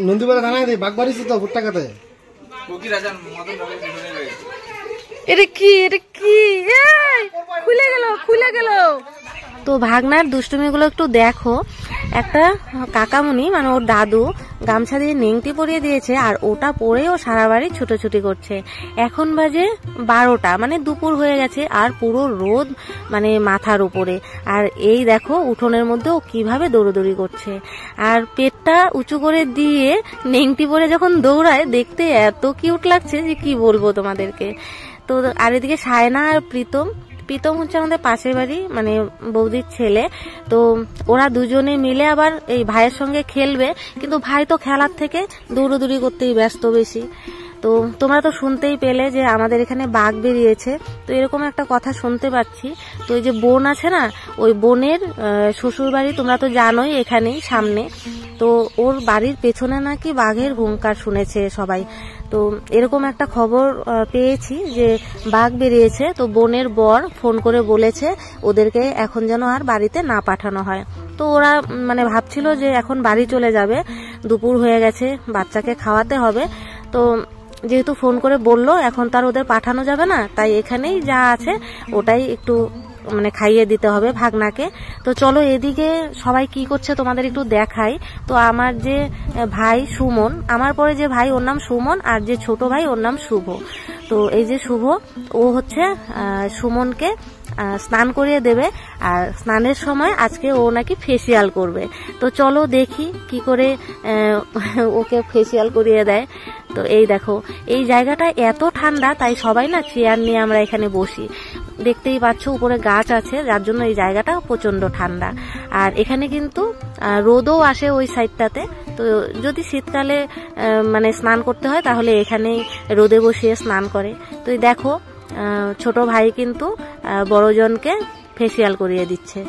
নন্দীপাড়া থানায় বাগবাড়িছি তো ভুট্টা খাতে। এটা কি খুলে গেল। তো ভাগনার দুষ্টুমিগুলো একটু দেখো। একটা কাকামুনি মানে ওর দাদু গামছা দিয়ে নেংটি পরিয়ে দিয়েছে, আর ওটা পরেও সারা বাড়ি ছুটোছুটি করছে। এখন বাজে 12টা, মানে দুপুর হয়ে গেছে, আর পুরো রোদ মানে মাথার উপরে। আর এই দেখো উঠোনের মধ্যে ও কিভাবে দৌড়দৌড়ি করছে, আর পেটটা উঁচু করে দিয়ে নেংটি পরে যখন দৌড়ায় দেখতে এত কিউট লাগছে যে কি বলবো তোমাদেরকে। তো আর এদিকে সায়না আর প্রীতম হচ্ছে আমাদের পাশের বাড়ি মানে বৌদির ছেলে। তো ওরা দুজনে মিলে আবার এই ভাইয়ের সঙ্গে খেলবে, কিন্তু ভাই তো খেলার থেকে দৌড়দৌড়ি করতেই ব্যস্ত বেশি। তো তোমরা তো শুনতেই পেলে যে আমাদের এখানে বাঘ বেরিয়েছে। তো এরকম একটা কথা শুনতে পাচ্ছি। তো এই যে বোন আছে না, ওই বোনের শ্বশুর বাড়ি তোমরা তো জানোই এখানেই সামনে। তো ওর বাড়ির পেছনে নাকি বাঘের হুঙ্কার শুনেছে সবাই। তো এরকম একটা খবর পেয়েছি যে বাঘ বেরিয়েছে। তো বোনের বর ফোন করে বলেছে ওদেরকে এখন যেন আর বাড়িতে না পাঠানো হয়। তো ওরা মানে ভাবছিল যে এখন বাড়ি চলে যাবে, দুপুর হয়ে গেছে, বাচ্চাকে খাওয়াতে হবে। তো যেহেতু ফোন করে বললো এখন তার ওদের পাঠানো যাবে না, তাই এখানেই যা আছে ওটাই একটু মানে খাইয়ে দিতে হবে ভাগনাকে। তো চলো এদিকে সবাই কি করছে তোমাদের একটু দেখাই। তো আমার যে ভাই সুমন, আমার পরে যে ভাই ওর নাম সুমন, আর যে ছোট ভাই ওর নাম শুভ। তো এই যে শুভ, ও হচ্ছে সুমনকে স্নান করিয়ে দেবে, আর স্নানের সময় আজকে ও নাকি ফেসিয়াল করবে। তো চলো দেখি কি করে ওকে ফেসিয়াল করিয়ে দেয়। তো এই দেখো এই জায়গাটা এত ঠান্ডা, তাই সবাই না চেয়ার নিয়ে আমরা এখানে বসি। দেখতেই পাচ্ছ উপরে গাছ আছে, যার জন্য এই জায়গাটা প্রচন্ড ঠান্ডা। আর এখানে কিন্তু রোদও আসে ওই সাইডটাতে। তো যদি শীতকালে মানে স্নান করতে হয় তাহলে এখানেই রোদে বসিয়ে স্নান করে। তো দেখো ছোট ভাই কিন্তু বড়জনকে ফেসিয়াল করিয়ে দিচ্ছে।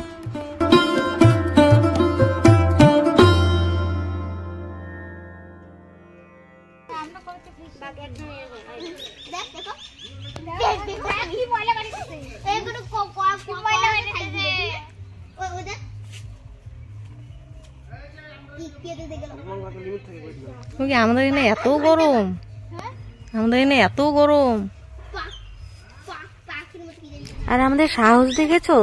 আমাদের এখানে এত গরম, আর আমাদের সাহস দেখেছো,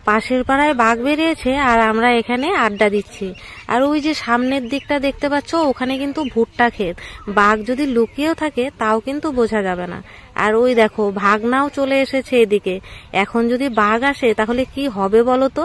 পাশের পাড়ায় বাঘ বেরিয়েছে আর আমরা এখানে আড্ডা দিচ্ছি। আর ওই যে সামনের দিকটা দেখতে পাচ্ছ, ওখানে কিন্তু ভুট্টা ক্ষেত। বাঘ যদি লুকিয়েও থাকে তাও কিন্তু বোঝা যাবে না। আর ওই দেখো ভাগনাও চলে এসেছে এদিকে। এখন যদি বাঘ আসে তাহলে কি হবে বলো তো।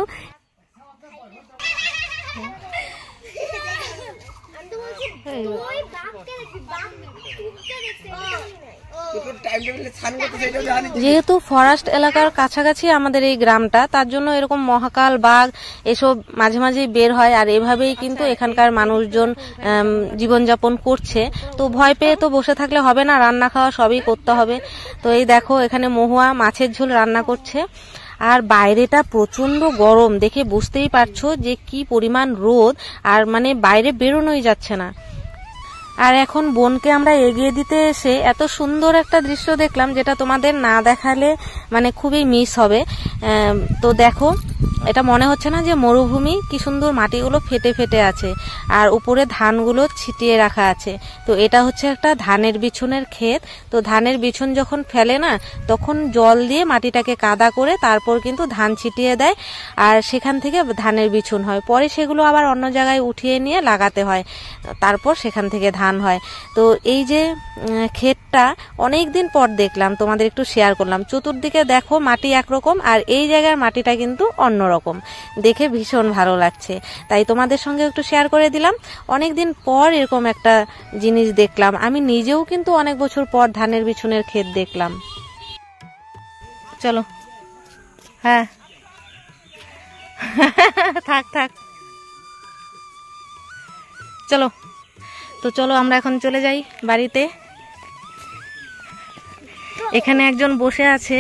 যেহেতু ফরেস্ট এলাকার কাছাকাছি আমাদের এই গ্রামটা, তার জন্য এরকম মহাকাল বাঘ এসব মাঝে মাঝেই বের হয়। আর এভাবেই কিন্তু এখানকার মানুষজন জীবনযাপন করছে। তো ভয় পেয়ে তো বসে থাকলে হবে না, রান্না খাওয়া সবই করতে হবে। তো এই দেখো এখানে মহুয়া মাছের ঝোল রান্না করছে। আর বাইরেটা প্রচন্ড গরম, দেখে বুঝতেই পারছো যে কি পরিমাণ রোদ, আর মানে বাইরে বেরোনোই যাচ্ছে না। আর এখন বোনকে আমরা এগিয়ে দিতে এসে এত সুন্দর একটা দৃশ্য দেখলাম, যেটা তোমাদের না দেখালে মানে খুবই মিস হবে। তো দেখো এটা মনে হচ্ছে না যে মরুভূমি, কি সুন্দর মাটিগুলো ফেটে ফেটে আছে, আর উপরে ধানগুলো ছিটিয়ে রাখা আছে। তো এটা হচ্ছে একটা ধানের বিছনের ক্ষেত। তো ধানের বিছন যখন ফেলে না, তখন জল দিয়ে মাটিটাকে কাদা করে তারপর কিন্তু ধান ছিটিয়ে দেয়, আর সেখান থেকে ধানের বিছন হয়। পরে সেগুলো আবার অন্য জায়গায় উঠিয়ে নিয়ে লাগাতে হয়, তারপর সেখান থেকে ধান হয়। তো এই যে ক্ষেতটা অনেক দিন পর দেখলাম, তোমাদের একটু শেয়ার করলাম। চতুর্দিকে দেখো মাটি একরকম, আর এই জায়গার মাটিটা কিন্তু অন্যরকম, দেখে ভীষণ ভালো লাগছে। তাই তোমাদের সঙ্গে একটু শেয়ার করে দিলাম। অনেকদিন পর এরকম একটা জিনিস দেখলাম। আমি নিজেও কিন্তু অনেক বছর পর ধানের বিছনের ক্ষেত দেখলাম। চলো, হ্যাঁ থাক থাক, চলো। তো চলো আমরা এখন চলে যাই বাড়িতে। এখানে একজন বসে আছে,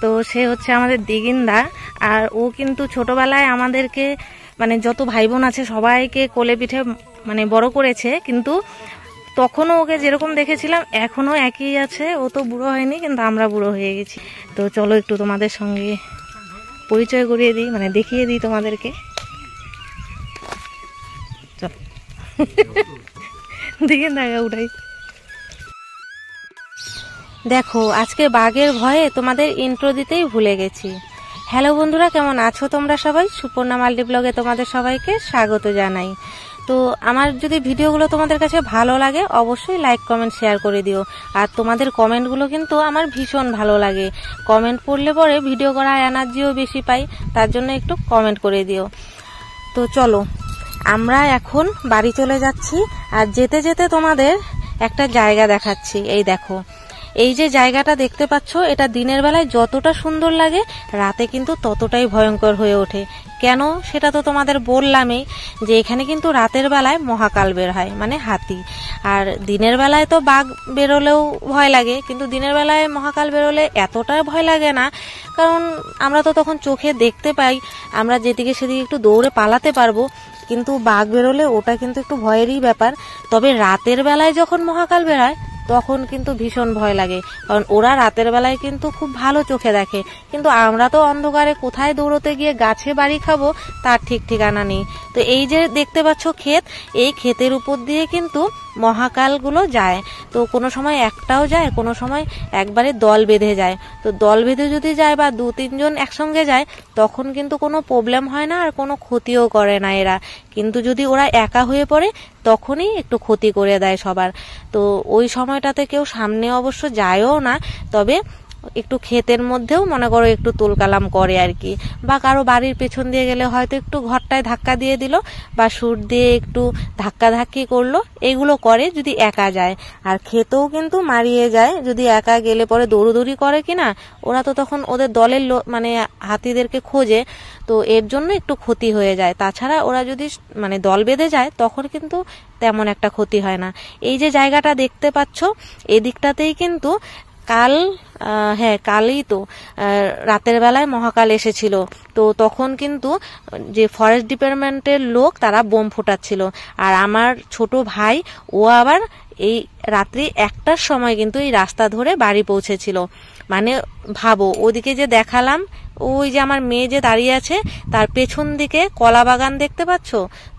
তো সে হচ্ছে আমাদের দিগিন্দা। আর ও কিন্তু ছোটবেলায় আমাদেরকে মানে যত ভাই বোন আছে সবাইকে কোলে পিঠে মানে বড় করেছে, কিন্তু তখনও ওকে যেরকম দেখেছিলাম এখনো একই আছে। ও তো বুড়ো হয়নি, কিন্তু আমরা বুড়ো হয়ে গেছি। তো চলো একটু তোমাদের সঙ্গে পরিচয় করিয়ে দিই, মানে দেখিয়ে দিই তোমাদেরকে। চলো দেখে দেখা উঠাই। দেখো আজকে বাঘের ভয়ে তোমাদের ইন্ট্রো দিতেই ভুলে গেছি। হ্যালো বন্ধুরা, কেমন আছো তোমরা সবাই? সুপর্ণা মাল্টি ব্লগে তোমাদের সবাইকে স্বাগত জানাই। তো আমার যদি ভিডিওগুলো তোমাদের কাছে ভালো লাগে অবশ্যই লাইক কমেন্ট শেয়ার করে দিও। আর তোমাদের কমেন্টগুলো কিন্তু আমার ভীষণ ভালো লাগে। কমেন্ট পড়লে পরে ভিডিও করা এনার্জিও বেশি পাই, তার জন্য একটু কমেন্ট করে দিও। তো চলো আমরা এখন বাড়ি চলে যাচ্ছি। আর যেতে যেতে তোমাদের একটা জায়গা দেখাচ্ছি। এই দেখো, এই যে জায়গাটা দেখতে পাচ্ছ, এটা দিনের বেলায় যতটা সুন্দর লাগে রাতে কিন্তু ততটাই ভয়ঙ্কর হয়ে ওঠে। কেন সেটা তো তোমাদের বললামই, যে এখানে কিন্তু রাতের বেলায় মহাকাল বের হয়, মানে হাতি। আর দিনের বেলায় তো বাঘ বেরোলেও ভয় লাগে, কিন্তু দিনের বেলায় মহাকাল বেরোলে এতটা ভয় লাগে না, কারণ আমরা তো তখন চোখে দেখতে পাই, আমরা যেদিকে সেদিকে একটু দৌড়ে পালাতে পারবো। কিন্তু বাঘ বেরোলে ওটা কিন্তু একটু ভয়েরই ব্যাপার। তবে রাতের বেলায় যখন মহাকাল বেরোয় তখন কিন্তু ভীষণ ভয় লাগে, কারণ ওরা রাতের বেলায় কিন্তু খুব ভালো চোখে দেখে, কিন্তু আমরা তো অন্ধকারে কোথায় দৌড়তে গিয়ে গাছে বাড়ি খাবো তার ঠিক ঠিকানা নেই। তো এই যে দেখতে পাচ্ছ ক্ষেত, এই ক্ষেতের উপর দিয়ে কিন্তু মহাকালগুলো যায়। তো কোনো সময় একটাও যায়, কোনো সময় একবারে দল বেঁধে যায়। তো দল বেঁধে যদি যায় বা 2-3 জন একসঙ্গে যায় তখন কিন্তু কোনো প্রবলেম হয় না, আর কোনো ক্ষতিও করে না এরা। কিন্তু যদি ওরা একা হয়ে পড়ে তখনই একটু ক্ষতি করে দেয় সবার। তো ওই সময়টাতে কেউ সামনে অবশ্য যায়ও না, তবে একটু ক্ষেতের মধ্যেও মনে করো একটু তুলকালাম করে আর কি। বা কারো বাড়ির পেছন দিয়ে গেলে হয়তো একটু ঘরটায় ধাক্কা দিয়ে দিল, বা সুর দিয়ে একটু ধাক্কাধাক্কি করলো, এগুলো করে যদি একা যায়। আর ক্ষেতেও কিন্তু মারিয়ে যায় যদি একা গেলে পরে। দৌড়দৌড়ি করে কিনা ওরা তো তখন ওদের দলের মানে হাতিদেরকে খোঁজে, তো এর জন্য একটু ক্ষতি হয়ে যায়। তাছাড়া ওরা যদি মানে দল বেঁধে যায় তখন কিন্তু তেমন একটা ক্ষতি হয় না। এই যে জায়গাটা দেখতে পাচ্ছ, এদিকটাতেই কিন্তু কালই তো রাতের বেলায় মহাকাল এসেছিল। তো তখন কিন্তু যে ফরেস্ট ডিপার্টমেন্টের লোক তারা বোম ফোটাচ্ছিল। আর আমার ছোট ভাই ও আবার এই রাত্রি 1টার সময় কিন্তু এই রাস্তা ধরে বাড়ি পৌঁছেছিল। মানে ভাবো, ওদিকে যে দেখালাম, ওই যে আমার মেয়ে যে দাঁড়িয়ে আছে তার পেছন দিকে কলা বাগান দেখতে পাচ্ছ,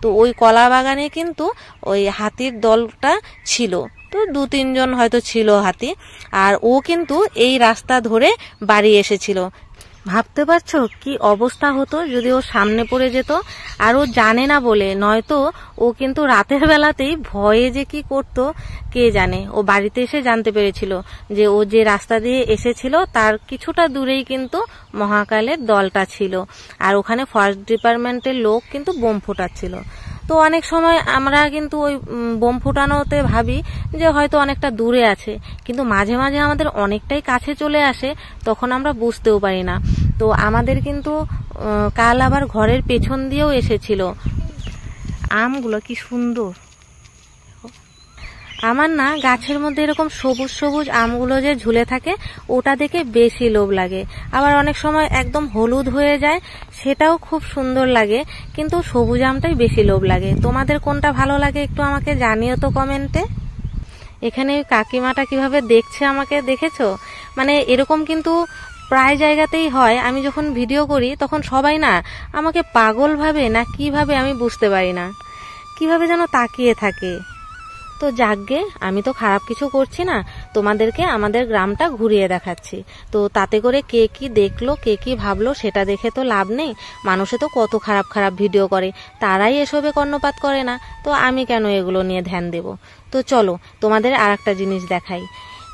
তো ওই কলা বাগানে কিন্তু ওই হাতির দলটা ছিল। তো 2-3 জন হয়তো ছিল হাতি, আর ও কিন্তু এই রাস্তা ধরে বাড়ি এসেছিল। ভাবতে পারছো কি অবস্থা হতো যদি ও সামনে পড়ে যেত। আর ও জানে না বলে, নয়তো ও কিন্তু রাতের বেলাতেই ভয়ে যে কি করতো কে জানে। ও বাড়িতে এসে জানতে পেরেছিল যে ও যে রাস্তা দিয়ে এসেছিল তার কিছুটা দূরেই কিন্তু মহাকালের দলটা ছিল, আর ওখানে ফরেস্ট ডিপার্টমেন্টের লোক কিন্তু বোম ফোটাচ্ছিল। তো অনেক সময় আমরা কিন্তু ওই বোম ফোটানোতে ভাবি যে হয়তো অনেকটা দূরে আছে, কিন্তু মাঝে মাঝে আমাদের অনেকটাই কাছে চলে আসে, তখন আমরা বুঝতেও পারি না। তো আমাদের কিন্তু কাল আবার ঘরের পেছন দিয়েও এসেছিল। আমগুলো কি সুন্দর! আমার না গাছের মধ্যে এরকম সবুজ সবুজ আমগুলো যে ঝুলে থাকে ওটা দেখে বেশি লোভ লাগে। আবার অনেক সময় একদম হলুদ হয়ে যায়, সেটাও খুব সুন্দর লাগে, কিন্তু সবুজ আমটাই বেশি লোভ লাগে। তোমাদের কোনটা ভালো লাগে একটু আমাকে জানিও তো কমেন্টে। এখানে কাকিমাটা কিভাবে দেখছে আমাকে, দেখেছো? মানে এরকম কিন্তু প্রায় জায়গাতেই হয়। আমি যখন ভিডিও করি তখন সবাই না আমাকে পাগল ভাবে না কিভাবে আমি বুঝতে পারি না, কিভাবে যেন তাকিয়ে থাকে। তো যাকগে, আমি তো খারাপ কিছু করছি না, তোমাদেরকে আমাদের গ্রামটা ঘুরিয়ে দেখাচ্ছি। তো তাতে করে কে কি দেখলো কে কি ভাবলো সেটা দেখে তো লাভ নেই। মানুষে তো কত খারাপ খারাপ ভিডিও করে, তারাই এসবে কর্ণপাত করে না, তো আমি কেন এগুলো নিয়ে ধ্যান দেব। তো চলো তোমাদের আর একটা জিনিস দেখাই।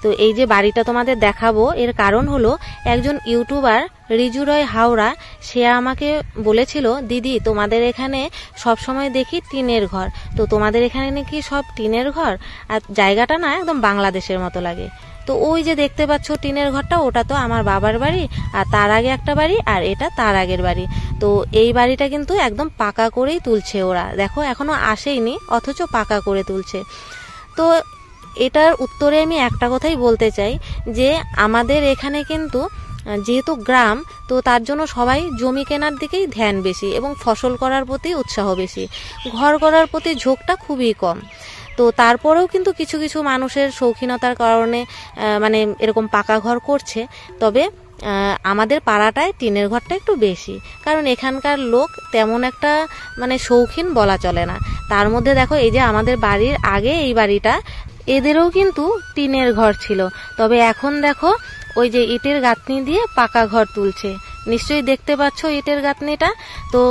তো এই যে বাড়িটা তোমাদের দেখাবো এর কারণ হলো, একজন ইউটিউবার রিজু রয় হাওড়া, সে আমাকে বলেছিল, দিদি তোমাদের এখানে সব সময় দেখি টিনের ঘর, তো তোমাদের এখানে নাকি সব টিনের ঘর, আর জায়গাটা না একদম বাংলাদেশের মতো লাগে। তো ওই যে দেখতে পাচ্ছ টিনের ঘরটা, ওটা তো আমার বাবার বাড়ি, আর তার আগে একটা বাড়ি, আর এটা তার আগের বাড়ি। তো এই বাড়িটা কিন্তু একদম পাকা করেই তুলছে ওরা, দেখো এখনো আসেইনি অথচ পাকা করে তুলছে। তো এটার উত্তরে আমি একটা কথাই বলতে চাই, যে আমাদের এখানে কিন্তু যেহেতু গ্রাম, তো তার জন্য সবাই জমি কেনার দিকেই ধ্যান বেশি এবং ফসল করার প্রতি উৎসাহ বেশি, ঘর করার প্রতি ঝোঁকটা খুবই কম। তো তারপরেও কিন্তু কিছু কিছু মানুষের শৌখিনতার কারণে মানে এরকম পাকা ঘর করছে। তবে আমাদের পাড়াটায় টিনের ঘরটা একটু বেশি, কারণ এখানকার লোক তেমন একটা মানে শৌখিন বলা চলে না। তার মধ্যে দেখো এই যে আমাদের বাড়ির আগে এই বাড়িটা, এদেরও কিন্তু টিনের ঘর ছিল, তবে এখন দেখো ওই যে ইটের গাঁথনি দিয়ে পাকা ঘর তুলছে। নিশ্চয়ই দেখতে পাচ্ছ ইটের গাঁথনিটা। তো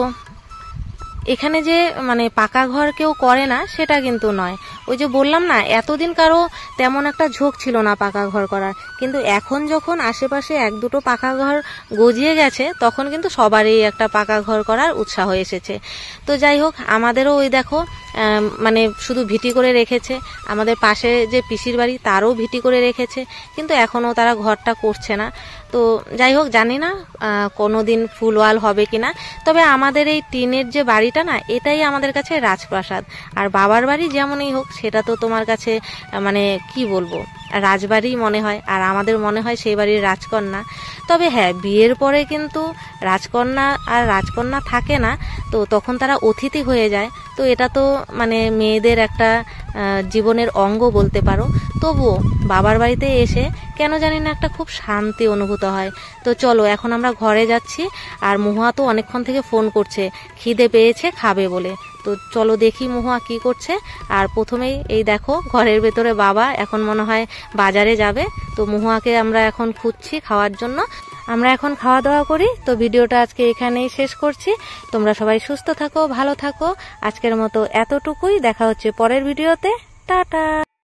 এখানে যে মানে পাকা ঘর কেউ করে না সেটা কিন্তু নয়। ওই যে বললাম না, এতদিন কারো তেমন একটা ঝোঁক ছিল না পাকা ঘর করার, কিন্তু এখন যখন আশেপাশে এক দুটো পাকা ঘর গজিয়ে গেছে তখন কিন্তু সবারই একটা পাকা ঘর করার উৎসাহ এসেছে। তো যাই হোক, আমাদেরও ওই দেখো মানে শুধু ভিটি করে রেখেছে। আমাদের পাশে যে পিসির বাড়ি তারও ভিটি করে রেখেছে, কিন্তু এখনও তারা ঘরটা করছে না। তো যাই হোক, জানি না কোনো দিন ফুল ওয়াল হবে কিনা। তবে আমাদের এই টিনের যে বাড়িটা না, এটাই আমাদের কাছে রাজপ্রাসাদ। আর বাবার বাড়ি যেমনই হোক সেটা তো তোমার কাছে মানে কি বলবো, রাজবাড়ি মনে হয়, আর আমাদের মনে হয় সেই বাড়ির রাজকন্যা। তবে হ্যাঁ, বিয়ের পরে কিন্তু রাজকন্যা আর রাজকন্যা থাকে না, তো তখন তারা অতিথি হয়ে যায়। তো এটা তো মানে মেয়েদের একটা জীবনের অঙ্গ বলতে পারো। তবুও বাবার বাড়িতে এসে কেন জানি না একটা খুব শান্তি অনুভূত হয়। তো চলো এখন আমরা ঘরে যাচ্ছি, আর মহুয়া তো অনেকক্ষণ থেকে ফোন করছে, খিদে পেয়েছে খাবে বলে। তো চলো দেখি মহুয়া কি করছে। আর প্রথমেই এই দেখো ঘরের ভেতরে বাবা এখন মনে হয় বাজারে যাবে। তো মহুয়াকে আমরা এখন খুঁজছি খাওয়ার জন্য। আমরা এখন খাওয়া দাওয়া করি। তো ভিডিওটা আজকে এখানেই শেষ করছি। তোমরা সবাই সুস্থ থাকো, ভালো থাকো। আজকের মতো এতটুকুই, দেখা হচ্ছে পরের ভিডিওতে। টাটা।